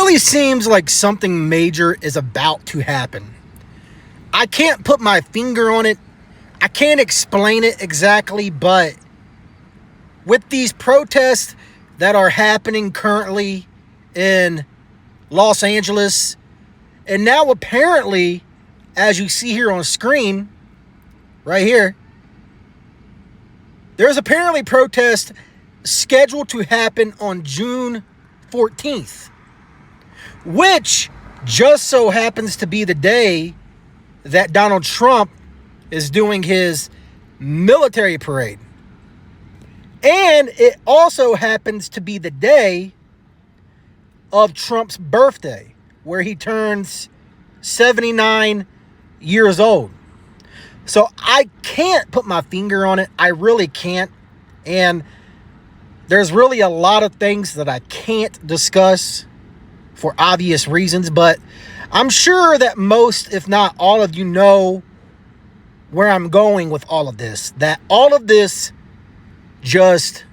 really seems like something major is about to happen. I can't put my finger on it. I can't explain it exactly, but with these protests that are happening currently in Los Angeles, and now apparently, as you see here on screen, right here, there's apparently protest scheduled to happen on June 14th, which just so happens to be the day that Donald Trump is doing his military parade. And it also happens to be the day of Trump's birthday, where he turns 79 years old. So I can't put my finger on it. I really can't. And there's really a lot of things that I can't discuss for obvious reasons, but I'm sure that most, if not all of you, know where I'm going with all of this. That all of this just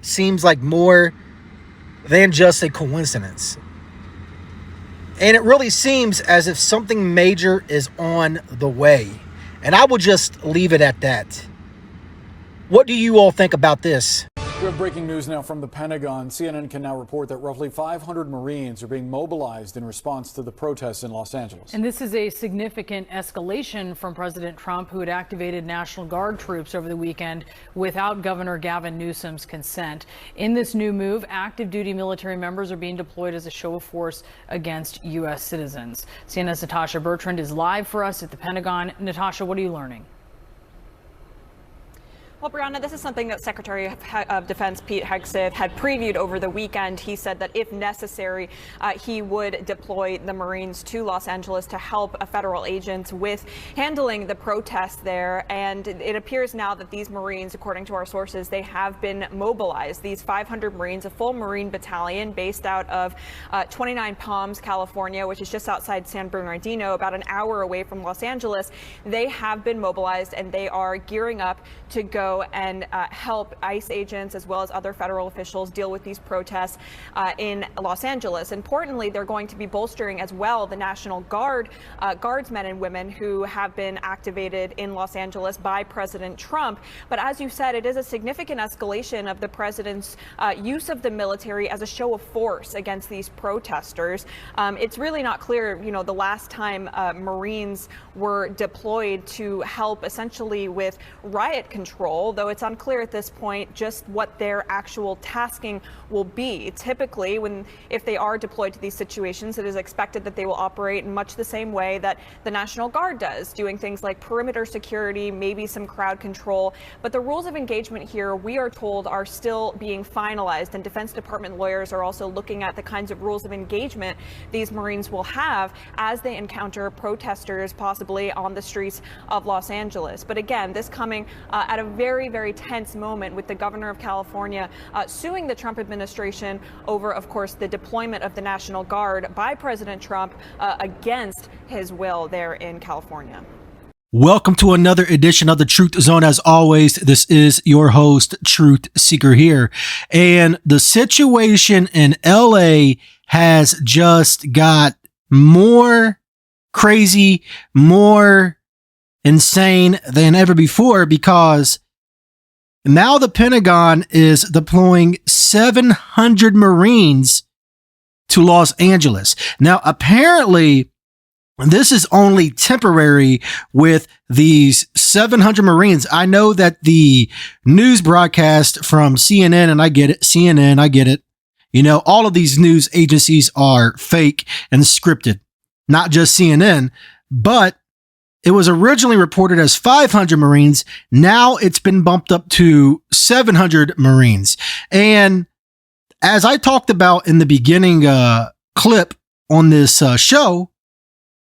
seems like more than just a coincidence. And it really seems as if something major is on the way. And I will just leave it at that. What do you all think about this? We have breaking news now from the Pentagon. CNN can now report that roughly 500 Marines are being mobilized in response to the protests in Los Angeles. And this is a significant escalation from President Trump, who had activated National Guard troops over the weekend without Governor Gavin Newsom's consent. In this new move, active duty military members are being deployed as a show of force against U.S. citizens. CNN's Natasha Bertrand is live for us at the Pentagon. Natasha, what are you learning? Well, Brianna, this is something that Secretary of Defense Pete Hegseth had previewed over the weekend. He said that if necessary, he would deploy the Marines to Los Angeles to help federal agents with handling the protests there. And it appears now that these Marines, according to our sources, they have been mobilized. These 500 Marines, a full Marine battalion based out of 29 Palms, California, which is just outside San Bernardino, about an hour away from Los Angeles. They have been mobilized and they are gearing up to go and help ICE agents as well as other federal officials deal with these protests in Los Angeles. Importantly, they're going to be bolstering as well the National Guard, guardsmen and women who have been activated in Los Angeles by President Trump. But as you said, it is a significant escalation of the president's use of the military as a show of force against these protesters. It's really not clear, you know, the last time Marines were deployed to help essentially with riot control, though it's unclear at this point just what their actual tasking will be. Typically, if they are deployed to these situations, it is expected that they will operate in much the same way that the National Guard does, doing things like perimeter security, maybe some crowd control. But the rules of engagement here, we are told, are still being finalized, and Defense Department lawyers are also looking at the kinds of rules of engagement these Marines will have as they encounter protesters possibly on the streets of Los Angeles. But again, this coming at a very, very tense moment with the governor of California suing the Trump administration over, of course, the deployment of the National Guard by President Trump against his will there in California. Welcome to another edition of the Truth Zone. As always, this is your host, Truth Seeker here. And the situation in LA has just got more crazy, more insane than ever before, because now the Pentagon is deploying 700 Marines to Los Angeles. Now, apparently, this is only temporary with these 700 Marines. I know that the news broadcast from CNN, and I get it, CNN, I get it. You know, all of these news agencies are fake and scripted, not just CNN, but it was originally reported as 500 Marines. Now it's been bumped up to 700 Marines. And as I talked about in the beginning clip on this show,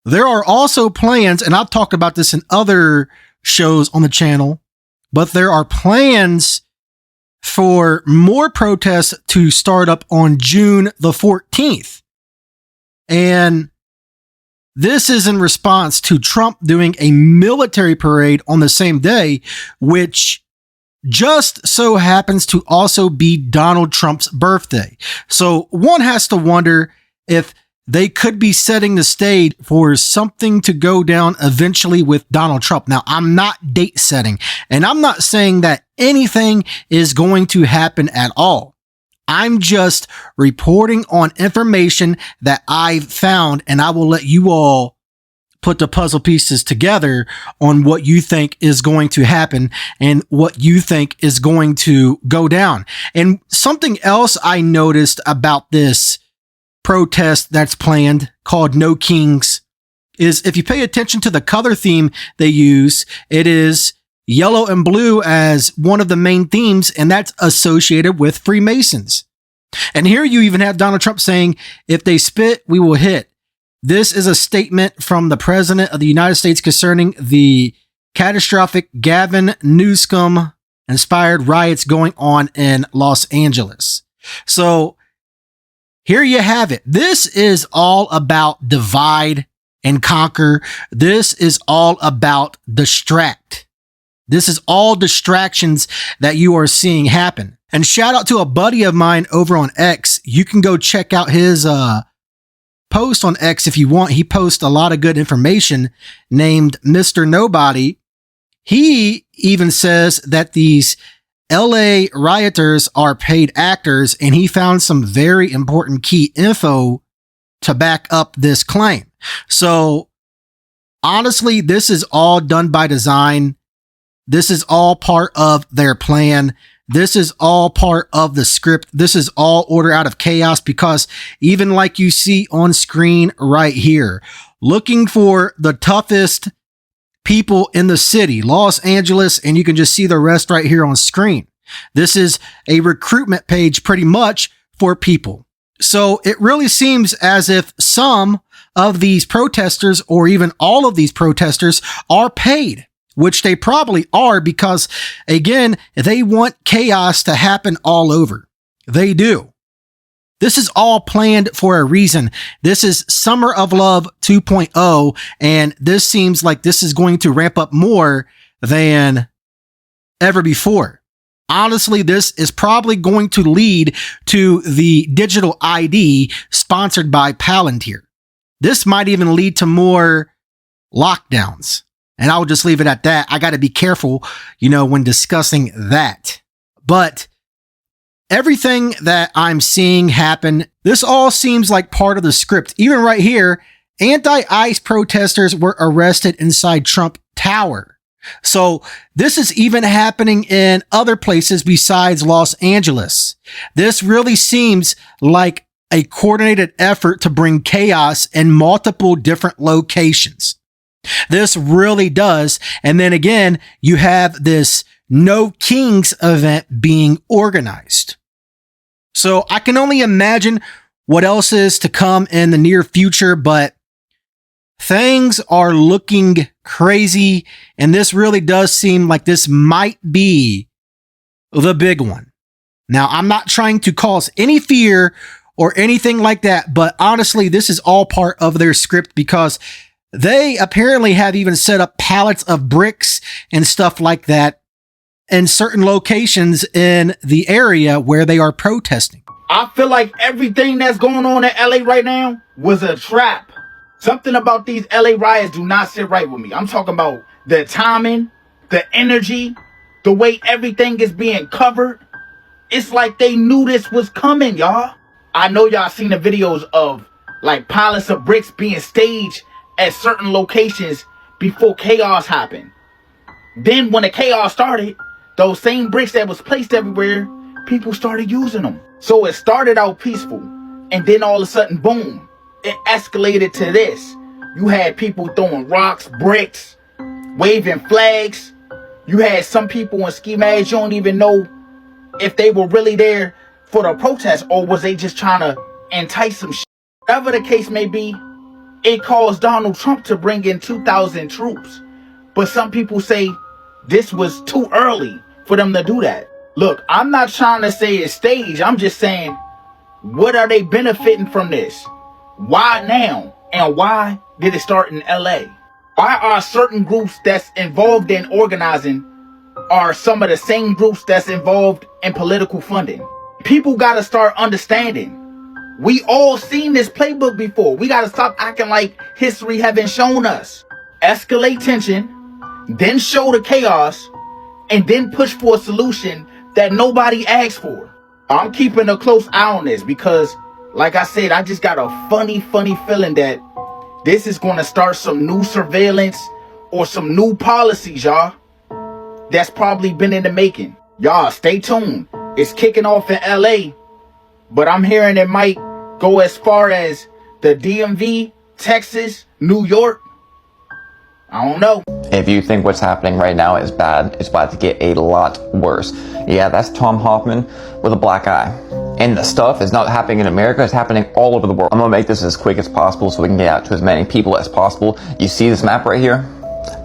there are also plans, and I've talked about this in other shows on the channel, but there are plans for more protests to start up on June the 14th. And this is in response to Trump doing a military parade on the same day, which just so happens to also be Donald Trump's birthday. So one has to wonder if they could be setting the stage for something to go down eventually with Donald Trump. Now, I'm not date setting, and I'm not saying that anything is going to happen at all. I'm just reporting on information that I've found, and I will let you all put the puzzle pieces together on what you think is going to happen and what you think is going to go down. And something else I noticed about this protest that's planned called No Kings is, if you pay attention to the color theme they use, it is yellow and blue as one of the main themes, and that's associated with Freemasons. And here you even have Donald Trump saying, if they spit, we will hit. This is a statement from the President of the United States concerning the catastrophic Gavin Newsom inspired riots going on in Los Angeles. So here you have it. This is all about divide and conquer. This is all about distract. This is all distractions that you are seeing happen. And shout out to a buddy of mine over on X. You can go check out his post on X if you want. He posts a lot of good information, named Mr. Nobody. He even says that these LA rioters are paid actors, and he found some very important key info to back up this claim. So honestly, this is all done by design. This is all part of their plan. This is all part of the script. This is all order out of chaos, because even like you see on screen right here, looking for the toughest people in the city, Los Angeles, and you can just see the rest right here on screen. This is a recruitment page pretty much for people. So it really seems as if some of these protesters, or even all of these protesters, are paid, which they probably are, because again, they want chaos to happen all over. They do. This is all planned for a reason. This is Summer of Love 2.0, and this seems like this is going to ramp up more than ever before. Honestly, this is probably going to lead to the digital ID sponsored by Palantir. This might even lead to more lockdowns. And I'll just leave it at that. I got to be careful, when discussing that. But everything that I'm seeing happen, this all seems like part of the script. Even right here, anti-ICE protesters were arrested inside Trump Tower. So this is even happening in other places besides Los Angeles. This really seems like a coordinated effort to bring chaos in multiple different locations. This really does. And then again, you have this No Kings event being organized. So I can only imagine what else is to come in the near future, but things are looking crazy. And this really does seem like this might be the big one. Now, I'm not trying to cause any fear or anything like that, but honestly, this is all part of their script, because they apparently have even set up pallets of bricks and stuff like that in certain locations in the area where they are protesting. I feel like everything that's going on in LA right now was a trap. Something about these LA riots do not sit right with me. I'm talking about the timing, the energy, the way everything is being covered. It's like they knew this was coming, y'all. I know y'all seen the videos of like pallets of bricks being staged at certain locations before chaos happened. Then when the chaos started, those same bricks that was placed everywhere, people started using them. So it started out peaceful, and then all of a sudden, boom, it escalated to this. You had people throwing rocks, bricks, waving flags. You had some people in ski masks, you don't even know if they were really there for the protest, or was they just trying to entice some shit. Whatever the case may be, it caused Donald Trump to bring in 2,000 troops. But some people say this was too early for them to do that. Look, I'm not trying to say it's staged. I'm just saying, what are they benefiting from this? Why now? And why did it start in LA? Why are certain groups that's involved in organizing are some of the same groups that's involved in political funding? People got to start understanding We all seen this playbook before. We gotta stop acting like history haven't shown us. Escalate tension, then show the chaos, and then push for a solution that nobody asked for. I'm keeping a close eye on this because, like I said, I just got a funny feeling that this is gonna start some new surveillance or some new policies, y'all. That's probably been in the making. Y'all, stay tuned. It's kicking off in LA, but I'm hearing it might go as far as the DMV, Texas, New York. I don't know. If you think what's happening right now is bad, it's about to get a lot worse. Yeah, that's Tom Hoffman with a black eye. And the stuff is not happening in America, it's happening all over the world. I'm gonna make this as quick as possible so we can get out to as many people as possible. You see this map right here?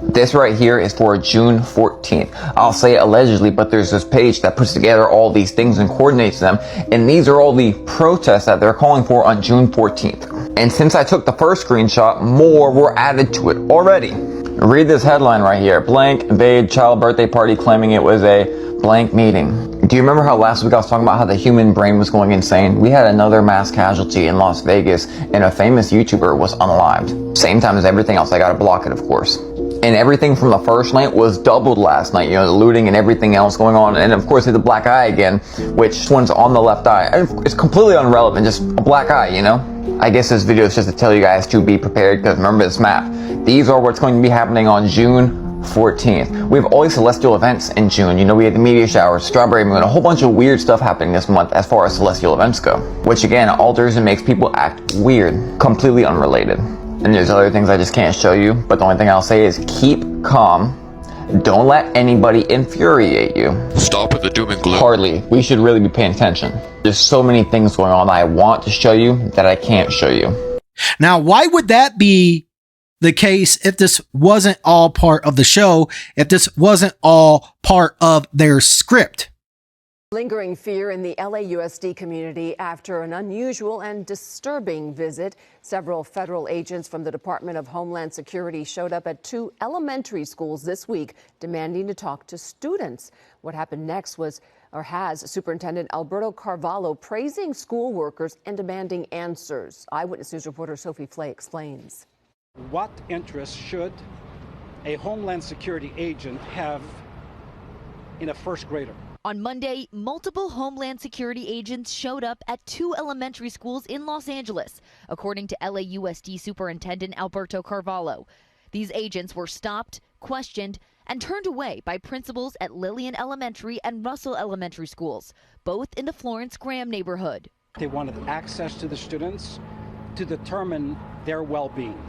This right here is for June 14th. I'll say allegedly, but there's this page that puts together all these things and coordinates them. And these are all the protests that they're calling for on June 14th. And since I took the first screenshot, more were added to it already. Read this headline right here. Blank invade child birthday party claiming it was a blank meeting. Do you remember how last week I was talking about how the human brain was going insane? We had another mass casualty in Las Vegas and a famous YouTuber was unalived. Same time as everything else. I gotta block it, of course. And everything from the first night was doubled last night, you know, the looting and everything else going on. And of course, the black eye again, which one's on the left eye. It's completely irrelevant, just a black eye, you know? I guess this video is just to tell you guys to be prepared because remember this map. These are what's going to be happening on June 14th. We have all these celestial events in June. You know, we had the meteor shower, strawberry moon, a whole bunch of weird stuff happening this month as far as celestial events go. Which again, alters and makes people act weird, completely unrelated. And there's other things I just can't show you, but the only thing I'll say is keep calm. Don't let anybody infuriate you. Stop with the doom and gloom. Hardly. We should really be paying attention. There's so many things going on that I want to show you that I can't show you. Now, why would that be the case if this wasn't all part of the show, if this wasn't all part of their script? Lingering fear in the LAUSD community after an unusual and disturbing visit. Several federal agents from the Department of Homeland Security showed up at 2 elementary schools this week demanding to talk to students. What happened next has Superintendent Alberto Carvalho praising school workers and demanding answers. Eyewitness News reporter Sophie Flay explains. What interest should a Homeland Security agent have in a first grader? On Monday, multiple Homeland Security agents showed up at 2 elementary schools in Los Angeles, according to LAUSD Superintendent Alberto Carvalho. These agents were stopped, questioned, and turned away by principals at Lillian Elementary and Russell Elementary Schools, both in the Florence Graham neighborhood. They wanted access to the students to determine their well-being,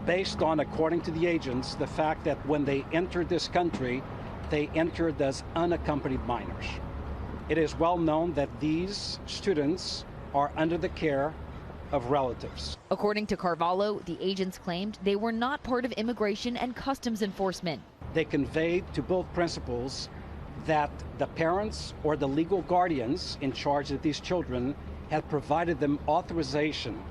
based on, according to the agents, the fact that when they entered this country, they entered as unaccompanied minors. It is well known that these students are under the care of relatives. According to Carvalho, the agents claimed they were not part of immigration and customs enforcement. They conveyed to both principals that the parents or the legal guardians in charge of these children had provided them authorization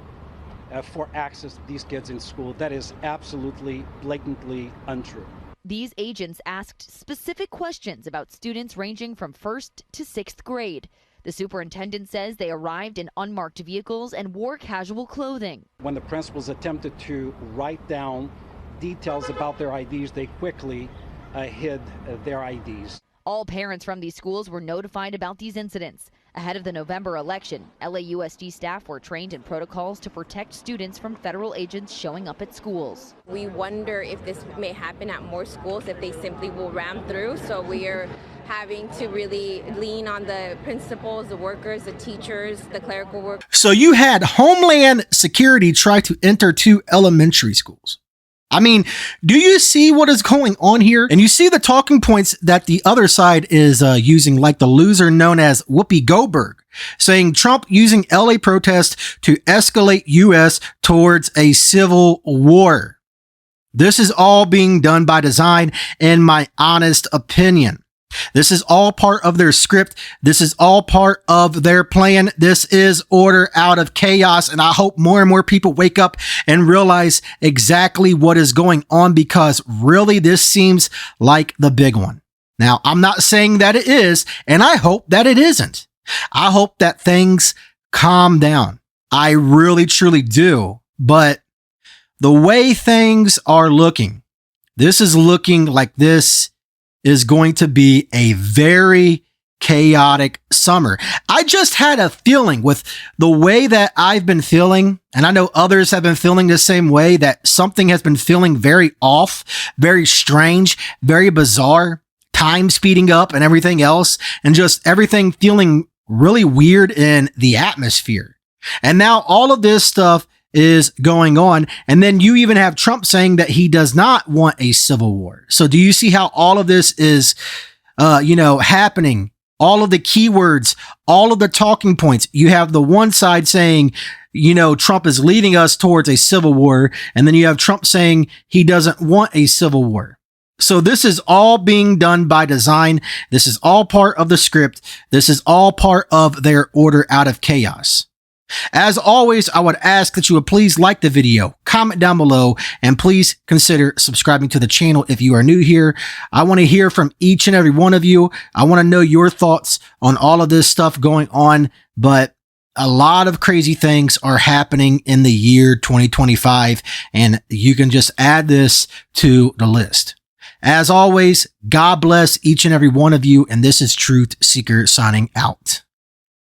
for access to these kids in school. That is absolutely, blatantly untrue. These agents asked specific questions about students ranging from 1st to 6th grade. The superintendent says they arrived in unmarked vehicles and wore casual clothing. When the principals attempted to write down details about their IDs, they quickly hid their IDs. All parents from these schools were notified about these incidents. Ahead of the November election, LAUSD staff were trained in protocols to protect students from federal agents showing up at schools. We wonder if this may happen at more schools, if they simply will ram through. So we are having to really lean on the principals, the workers, the teachers, the clerical workers. So you had Homeland Security try to enter 2 elementary schools. I mean, do you see what is going on here? And you see the talking points that the other side is using, like the loser known as Whoopi Goldberg, saying Trump using LA protests to escalate U.S. towards a civil war. This is all being done by design, in my honest opinion. This is all part of their script. This is all part of their plan. This is order out of chaos. And I hope more and more people wake up and realize exactly what is going on, because really this seems like the big one. Now, I'm not saying that it is, and I hope that it isn't. I hope that things calm down. I really, truly do. But the way things are looking, this is looking like this is going to be a very chaotic summer. I just had a feeling with the way that I've been feeling, and I know others have been feeling the same way, that something has been feeling very off, very strange, very bizarre, time speeding up and everything else, and just everything feeling really weird in the atmosphere. And now all of this stuff is going on. And then you even have Trump saying that he does not want a civil war. So do you see how all of this is, happening? All of the keywords, all of the talking points. You have the one side saying, Trump is leading us towards a civil war. And then you have Trump saying he doesn't want a civil war. So this is all being done by design. This is all part of the script. This is all part of their order out of chaos. As always, I would ask that you would please like the video, comment down below, and please consider subscribing to the channel if you are new here. I want to hear from each and every one of you. I want to know your thoughts on all of this stuff going on, but a lot of crazy things are happening in the year 2025, and you can just add this to the list. As always, God bless each and every one of you, and this is Truth Seeker signing out.